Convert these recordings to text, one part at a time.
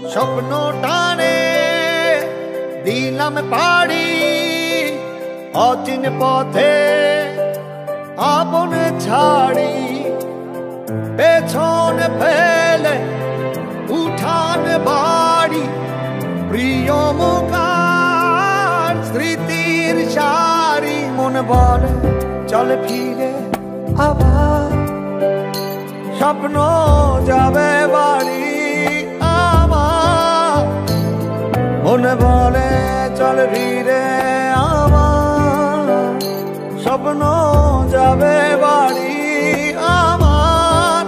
স্বপ্ন টানে দিলাম পাড়ি অচিন পথে আপন ছাড়ি পেছন ফেলে উঠান বাড়ি প্রিয় মুখার স্মৃতির সারি মন বলে চল ফিরে আবার স্বপ্ন যাবে বাড়ি আমার মন বলে চল ফিরে আমার স্বপ্ন যাবে বাড়ি আমার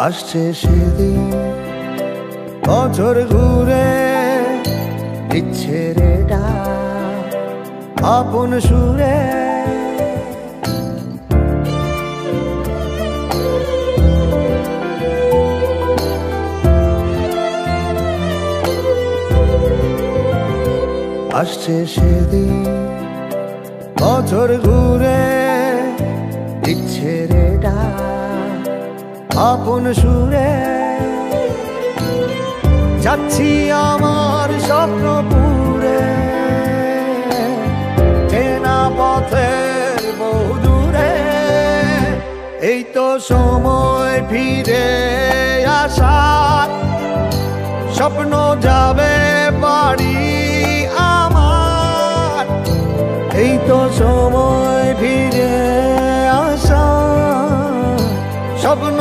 আসছে সেদিন বছর ঘুরে দিচ্ছে রে ডাক আপন সুরে আসছে সেদিন বছর ঘুরে দিচ্ছে রে ডাক আপন সুরে যাচ্ছি আমার স্বপ্নপুরে চেনা পথের বহু দূরে এই তো সময় ফিরে আসার স্বপ্ন যাবে বাড়ি আমার এই তো সময় ফিরে আসার স্বপ্ন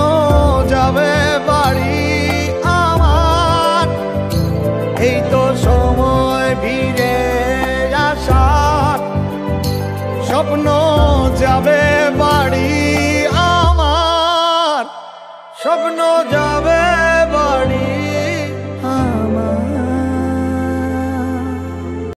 যাবে বাড়ি আমার এই তো সময় ফিরে আসার স্বপ্ন যাবে বাড়ি আমার স্বপ্ন যাবে